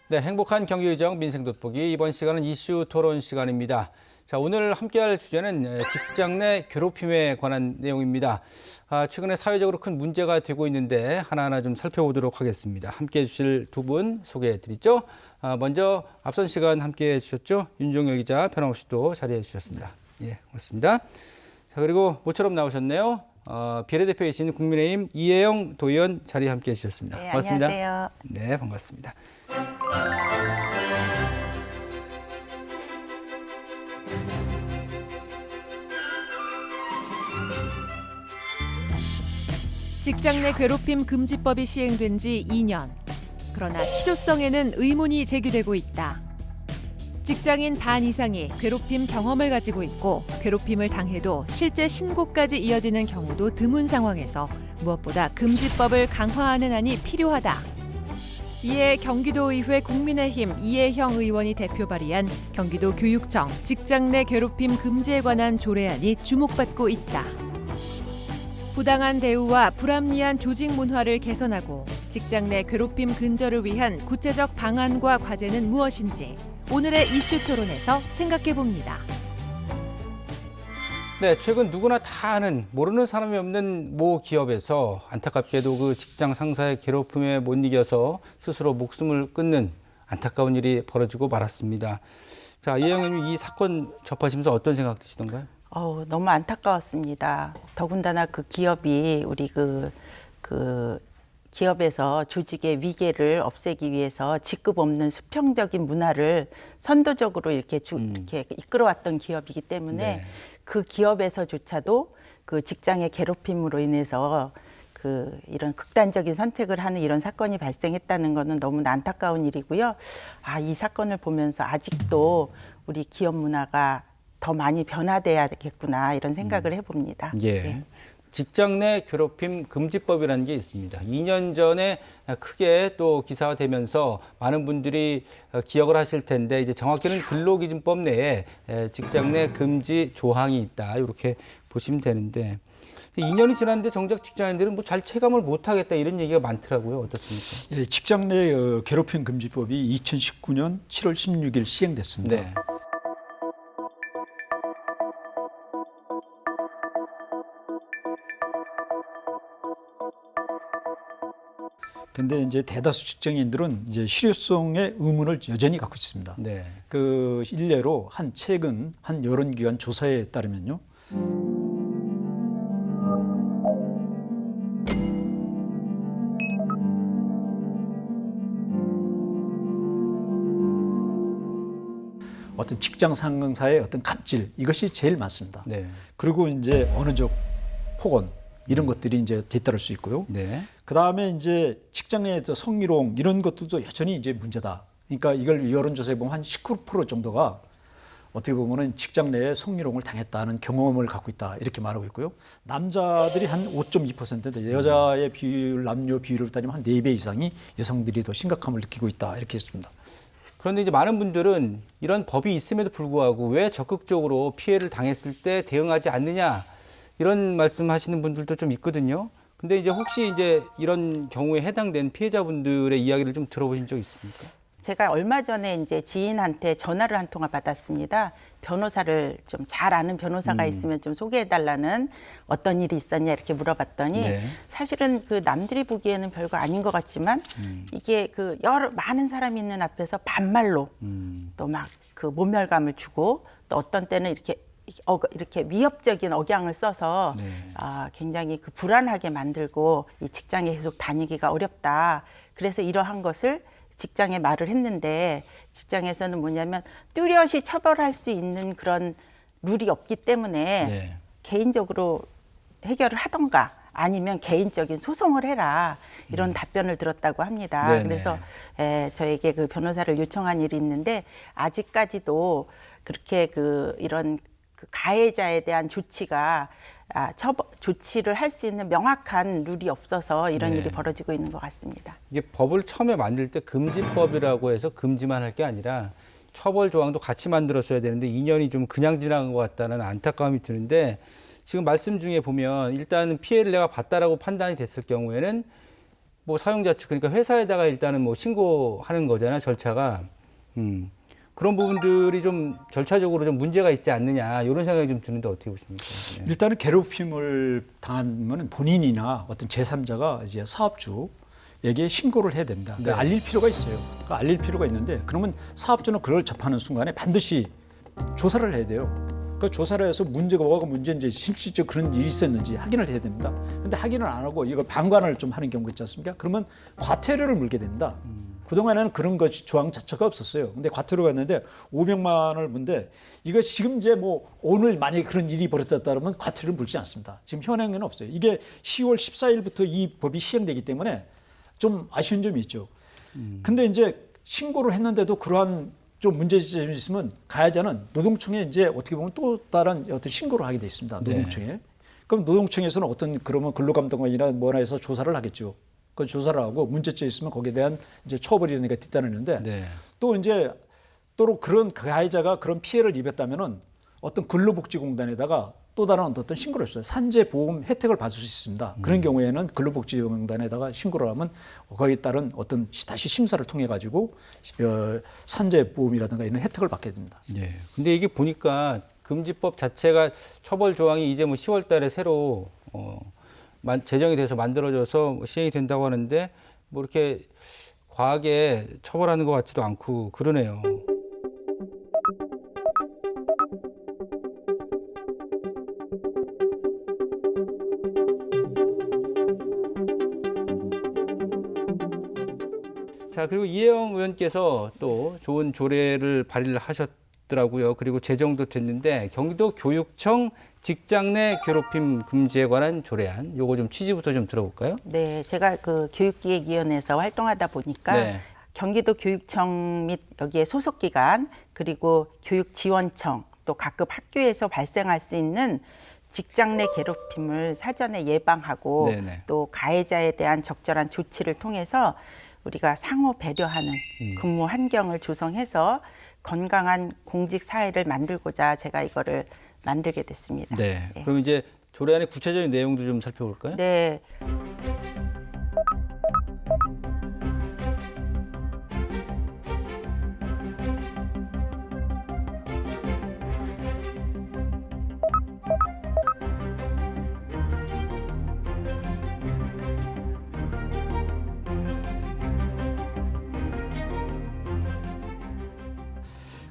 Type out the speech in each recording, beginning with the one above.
네, 행복한 경기의정 민생 돋보기 이번 시간은 이슈 토론 시간입니다. 자, 오늘 함께할 주제는 직장 내 괴롭힘에 관한 내용입니다. 최근에 사회적으로 큰 문제가 되고 있는데 하나하나 좀 살펴보도록 하겠습니다. 함께해 주실 두 분 소개해 드리죠. 먼저 앞선 시간 함께해 주셨죠. 윤종열 기자 변함없이 또 자리해 주셨습니다. 예, 고맙습니다. 자, 그리고 모처럼 나오셨네요. 비례대표이신 국민의힘 이혜영 도의원 자리에 함께해 주셨습니다. 네, 고맙습니다. 안녕하세요. 네, 반갑습니다. 직장 내 괴롭힘 금지법이 시행된 지 2년. 그러나 실효성에는 의문이 제기되고 있다. 직장인 반 이상이 괴롭힘 경험을 가지고 있고 괴롭힘을 당해도 실제 신고까지 이어지는 경우도 드문 상황에서 무엇보다 금지법을 강화하는 안이 필요하다. 이에 경기도의회 국민의힘 이혜영 의원이 대표 발의한 경기도 교육청 직장 내 괴롭힘 금지에 관한 조례안이 주목받고 있다. 부당한 대우와 불합리한 조직 문화를 개선하고 직장 내 괴롭힘 근절을 위한 구체적 방안과 과제는 무엇인지 오늘의 이슈 토론에서 생각해 봅니다. 네, 최근 누구나 다 아는 모르는 사람이 없는 모 기업에서 안타깝게도 그 직장 상사의 괴롭힘에 못 이겨서 스스로 목숨을 끊는 안타까운 일이 벌어지고 말았습니다. 자, 이혜영 의원님 이 사건 접하시면서 어떤 생각 드시던가요? 너무 안타까웠습니다. 더군다나 그 기업이 우리 그 기업에서 조직의 위계를 없애기 위해서 직급 없는 수평적인 문화를 선도적으로 이렇게 이끌어왔던 기업이기 때문에 네. 그 기업에서조차도 그 직장의 괴롭힘으로 인해서 이런 극단적인 선택을 하는 이런 사건이 발생했다는 것은 너무나 안타까운 일이고요. 이 사건을 보면서 아직도 우리 기업 문화가 더 많이 변화돼야겠구나 이런 생각을 해봅니다. 예. 네. 직장 내 괴롭힘 금지법이라는 게 있습니다. 2년 전에 크게 또 기사화되면서 많은 분들이 기억을 하실 텐데 이제 정확히는 근로기준법 내에 직장 내 금지 조항이 있다 이렇게 보시면 되는데 2년이 지났는데 정작 직장인들은 뭐 잘 체감을 못하겠다 이런 얘기가 많더라고요. 어떻습니까? 예, 직장 내 괴롭힘 금지법이 2019년 7월 16일 시행됐습니다. 네. 근데 이제 대다수 직장인들은 이제 실효성의 의문을 여전히 갖고 있습니다. 네. 그 일례로 최근 한 여론기관 조사에 따르면요. 어떤 직장 상사의 어떤 갑질 이것이 제일 많습니다. 네. 그리고 이제 언어적 폭언 이런 것들이 이제 뒤따를 수 있고요. 네. 그 다음에 이제 직장 내에서 성희롱 이런 것들도 여전히 이제 문제다. 그러니까 이걸 여론조사에 보면 한 19% 정도가 어떻게 보면은 직장 내에 성희롱을 당했다는 경험을 갖고 있다 이렇게 말하고 있고요. 남자들이 한 5.2%인데 여자의 비율, 남녀 비율을 따지면 한 4배 이상이 여성들이 더 심각함을 느끼고 있다 이렇게 했습니다. 그런데 이제 많은 분들은 이런 법이 있음에도 불구하고 왜 적극적으로 피해를 당했을 때 대응하지 않느냐 이런 말씀하시는 분들도 좀 있거든요. 근데 이제 혹시 이제 이런 경우에 해당된 피해자분들의 이야기를 좀 들어보신 적 있습니까? 제가 얼마 전에 이제 지인한테 전화를 한 통화 받았습니다. 변호사를 좀 잘 아는 변호사가 있으면 좀 소개해달라는 어떤 일이 있었냐 이렇게 물어봤더니 네. 사실은 그 남들이 보기에는 별거 아닌 것 같지만 이게 그 많은 사람이 있는 앞에서 반말로 또 막 그 모멸감을 주고 또 어떤 때는 이렇게 위협적인 억양을 써서 네. 굉장히 그 불안하게 만들고 이 직장에 계속 다니기가 어렵다. 그래서 이러한 것을 직장에 말을 했는데 직장에서는 뭐냐면 뚜렷이 처벌할 수 있는 그런 룰이 없기 때문에 네. 개인적으로 해결을 하던가 아니면 개인적인 소송을 해라 이런 답변을 들었다고 합니다. 네네. 그래서 저에게 그 변호사를 요청한 일이 있는데 아직까지도 그렇게 이런 가해자에 대한 조치가 조치를 할 수 있는 명확한 룰이 없어서 이런 네. 일이 벌어지고 있는 것 같습니다. 이게 법을 처음에 만들 때 금지법이라고 해서 금지만 할 게 아니라 처벌 조항도 같이 만들었어야 되는데 2년이 좀 그냥 지나간 것 같다는 안타까움이 드는데 지금 말씀 중에 보면 일단은 피해를 내가 봤다라고 판단이 됐을 경우에는 뭐 사용자 측 그러니까 회사에다가 일단은 뭐 신고하는 거잖아요, 절차가. 그런 부분들이 좀 절차적으로 좀 문제가 있지 않느냐 이런 생각이 좀 드는데 어떻게 보십니까? 네. 일단은 괴롭힘을 당하면 본인이나 어떤 제3자가 이제 사업주에게 신고를 해야 됩니다. 그러니까 알릴 필요가 있어요. 그러니까 알릴 필요가 있는데 그러면 사업주는 그걸 접하는 순간에 반드시 조사를 해야 돼요. 그러니까 조사를 해서 뭐가 문제인지 실질적 그런 일이 있었는지 확인을 해야 됩니다. 그런데 확인을 안 하고 이거 방관을 좀 하는 경우가 있지 않습니까? 그러면 과태료를 물게 됩니다. 그동안에는 그런 것 조항 자체가 없었어요. 근데 과태료가 있는데 500만 원을 문데 이거 지금 이제 뭐 오늘 만약에 그런 일이 벌어졌다 그러면 과태료를 물지 않습니다. 지금 현행에는 없어요. 이게 10월 14일부터 이 법이 시행되기 때문에 좀 아쉬운 점이 있죠. 근데 이제 신고를 했는데도 그러한 좀 문제점이 있으면 가해자는 노동청에 이제 어떻게 보면 또 다른 어떤 신고를 하게 돼 있습니다. 노동청에. 네. 그럼 노동청에서는 어떤 그러면 근로감독관이나 뭐나 해서 조사를 하겠죠. 그 조사를 하고 문제점 있으면 거기에 대한 이제 처벌이라든가 뒤따르는데 네. 또 이제 또 그런 가해자가 그런 피해를 입었다면은 어떤 근로복지공단에다가 또 다른 어떤 신고를 했어요. 산재보험 혜택을 받을 수 있습니다. 그런 경우에는 근로복지공단에다가 신고를 하면 거기에 따른 어떤 다시 심사를 통해 가지고 산재보험이라든가 이런 혜택을 받게 됩니다. 예. 근데 이게 보니까 금지법 자체가 처벌 조항이 이제 뭐 10월 달에 새로 제정이 돼서 만들어져서 시행이 된다고 하는데 뭐 이렇게 과하게 처벌하는 것 같지도 않고 그러네요. 자, 그리고 이혜영 의원께서 또 좋은 조례를 발의를 하셨더라고요. 그리고 제정도 됐는데 경기도 교육청 직장 내 괴롭힘 금지에 관한 조례안, 요거 좀 취지부터 좀 들어볼까요? 네, 제가 그 교육기획위원회에서 활동하다 보니까 네. 경기도 교육청 및 여기에 소속기관 그리고 교육지원청 또 각급 학교에서 발생할 수 있는 직장 내 괴롭힘을 사전에 예방하고 네네. 또 가해자에 대한 적절한 조치를 통해서 우리가 상호 배려하는 근무 환경을 조성해서 건강한 공직 사회를 만들고자 제가 이거를 만들게 됐습니다. 네. 네. 그럼 이제 조례안의 구체적인 내용도 좀 살펴볼까요? 네.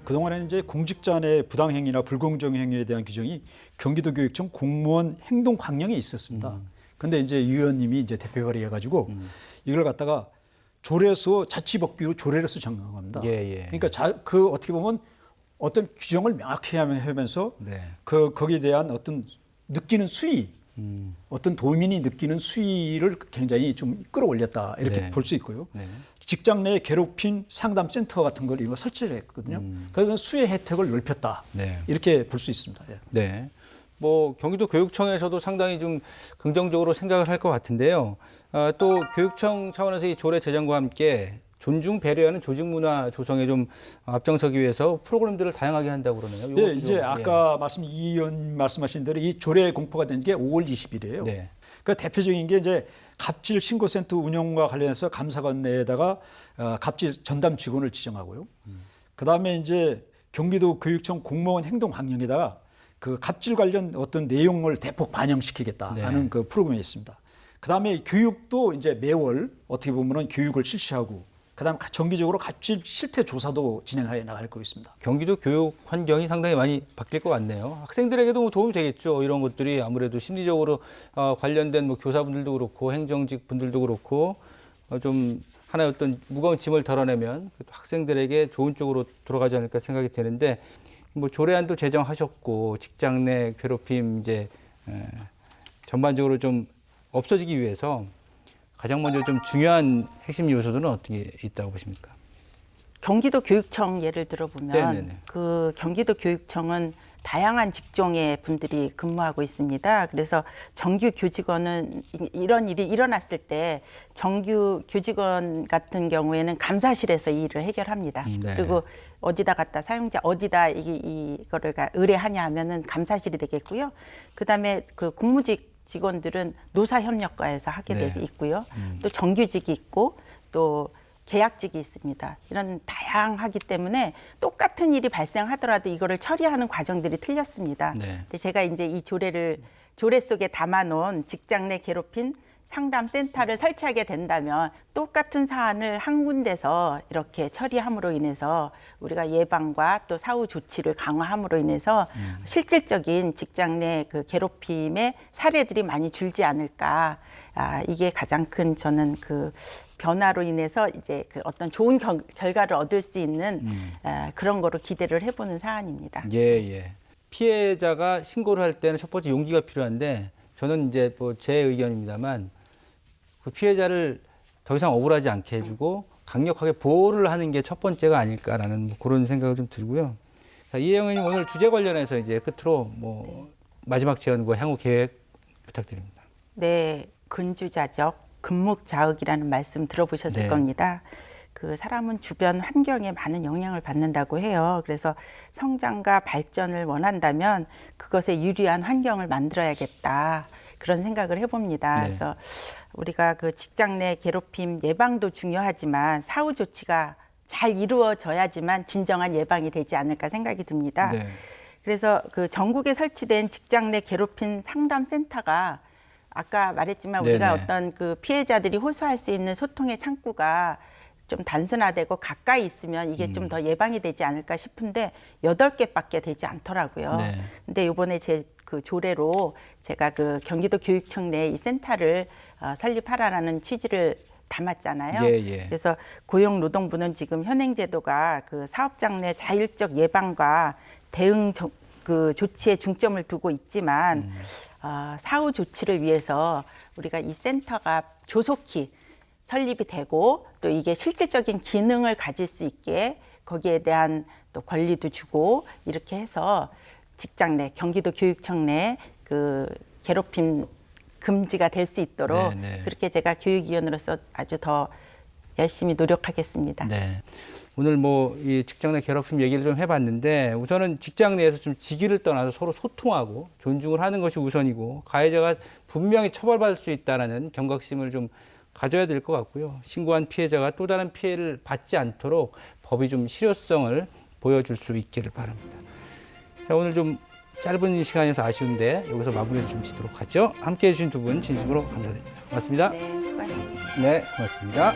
그동안에는 이제 공직자 내 부당행위나 불공정 행위에 대한 규정이 경기도 교육청 공무원 행동 강령에 있었습니다. 근데 이제 이 의원님이 이제 대표 발의해가지고 이걸 갖다가 조례에서 자치법규로 조례로서 정하는 겁니다. 예, 예. 그러니까 그 어떻게 보면 어떤 규정을 명확히 하면서 네. 거기에 대한 어떤 느끼는 수위, 어떤 도민이 느끼는 수위를 굉장히 좀 끌어올렸다 이렇게 네. 볼 수 있고요. 네. 직장 내 괴롭힘 상담 센터 같은 걸 이거 설치를 했거든요. 그러면 수혜 혜택을 넓혔다. 네. 이렇게 볼 수 있습니다. 예. 네. 뭐 경기도 교육청에서도 상당히 좀 긍정적으로 생각을 할 것 같은데요. 또 교육청 차원에서 이 조례 제정과 함께 존중 배려하는 조직 문화 조성에 좀 앞장서기 위해서 프로그램들을 다양하게 한다고 그러네요. 네, 요것도 이제 좀, 아까 이 의원 말씀하신 대로 이 조례 공포가 된 게 5월 20일이에요. 네. 그 대표적인 게 이제 갑질 신고센터 운영과 관련해서 감사관 내에다가 갑질 전담 직원을 지정하고요. 그다음에 이제 경기도 교육청 공무원 행동 강령에다가 그 갑질 관련 어떤 내용을 대폭 반영시키겠다 하는 네. 그 프로그램이 있습니다. 그다음에 교육도 이제 매월 어떻게 보면은 교육을 실시하고 그다음 정기적으로 갑질 실태 조사도 진행해 나갈 거고 있습니다. 경기도 교육 환경이 상당히 많이 바뀔 것 같네요. 학생들에게도 뭐 도움이 되겠죠. 이런 것들이 아무래도 심리적으로 관련된 뭐 교사분들도 그렇고 행정직 분들도 그렇고 좀 하나의 어떤 무거운 짐을 덜어내면 학생들에게 좋은 쪽으로 돌아가지 않을까 생각이 되는데 뭐 조례안도 제정하셨고 직장 내 괴롭힘 이제 전반적으로 좀 없어지기 위해서 가장 먼저 좀 중요한 핵심 요소들은 어떻게 있다고 보십니까? 경기도 교육청 예를 들어보면 네네네. 그 경기도 교육청은 다양한 직종의 분들이 근무하고 있습니다. 그래서 정규 교직원은 이런 일이 일어났을 때 정규 교직원 같은 경우에는 감사실에서 이 일을 해결합니다. 네. 그리고 어디다 갖다 사용자 어디다 이거를 의뢰하냐 하면은 감사실이 되겠고요. 그다음에 그 공무직 직원들은 노사협력과에서 하게 네. 돼 있고요. 또 정규직이 있고 또 계약직이 있습니다. 이런 다양하기 때문에 똑같은 일이 발생하더라도 이거를 처리하는 과정들이 틀렸습니다. 네. 근데 제가 이제 이 조례 속에 담아놓은 직장 내 괴롭힘 상담 센터를 설치하게 된다면 똑같은 사안을 한 군데서 이렇게 처리함으로 인해서 우리가 예방과 또 사후 조치를 강화함으로 인해서 실질적인 직장 내 그 괴롭힘의 사례들이 많이 줄지 않을까. 이게 가장 큰 저는 그 변화로 인해서 이제 그 어떤 좋은 결과를 얻을 수 있는 그런 거로 기대를 해보는 사안입니다. 예, 예. 피해자가 신고를 할 때는 첫 번째 용기가 필요한데 저는 이제 뭐 제 의견입니다만 그 피해자를 더 이상 억울하지 않게 해주고 강력하게 보호를 하는 게 첫 번째가 아닐까라는 뭐 그런 생각을 좀 들고요. 자, 이혜영 의원님 오늘 주제 관련해서 이제 끝으로 뭐 마지막 제안과 향후 계획 부탁드립니다. 네, 근주자적, 금묵자흑이라는 말씀 들어보셨을 네. 겁니다. 그 사람은 주변 환경에 많은 영향을 받는다고 해요. 그래서 성장과 발전을 원한다면 그것에 유리한 환경을 만들어야겠다. 그런 생각을 해봅니다. 네. 그래서 우리가 그 직장 내 괴롭힘 예방도 중요하지만 사후 조치가 잘 이루어져야지만 진정한 예방이 되지 않을까 생각이 듭니다. 네. 그래서 그 전국에 설치된 직장 내 괴롭힘 상담 센터가 아까 말했지만 우리가 네네. 어떤 그 피해자들이 호소할 수 있는 소통의 창구가 좀 단순화되고 가까이 있으면 이게 좀 더 예방이 되지 않을까 싶은데 8개밖에 되지 않더라고요. 네. 근데 이번에 제 그 조례로 제가 그 경기도 교육청 내에 이 센터를 설립하라라는 취지를 담았잖아요. 예, 예. 그래서 고용노동부는 지금 현행 제도가 그 사업장 내 자율적 예방과 대응 그 조치에 중점을 두고 있지만 사후 조치를 위해서 우리가 이 센터가 조속히 설립이 되고 또 이게 실질적인 기능을 가질 수 있게 거기에 대한 또 권리도 주고 이렇게 해서 직장 내 경기도 교육청 내 그 괴롭힘 금지가 될 수 있도록 네, 네. 그렇게 제가 교육위원으로서 아주 더 열심히 노력하겠습니다. 네. 오늘 뭐 이 직장 내 괴롭힘 얘기를 좀 해봤는데 우선은 직장 내에서 좀 직위를 떠나서 서로 소통하고 존중을 하는 것이 우선이고 가해자가 분명히 처벌받을 수 있다는 경각심을 좀 가져야 될 것 같고요. 신고한 피해자가 또 다른 피해를 받지 않도록 법이 좀 실효성을 보여줄 수 있기를 바랍니다. 자, 오늘 좀 짧은 시간이어서 아쉬운데 여기서 마무리를 좀 짓도록 하죠. 함께해 주신 두 분 진심으로 감사드립니다. 고맙습니다. 네, 수고하셨습니다. 네, 고맙습니다.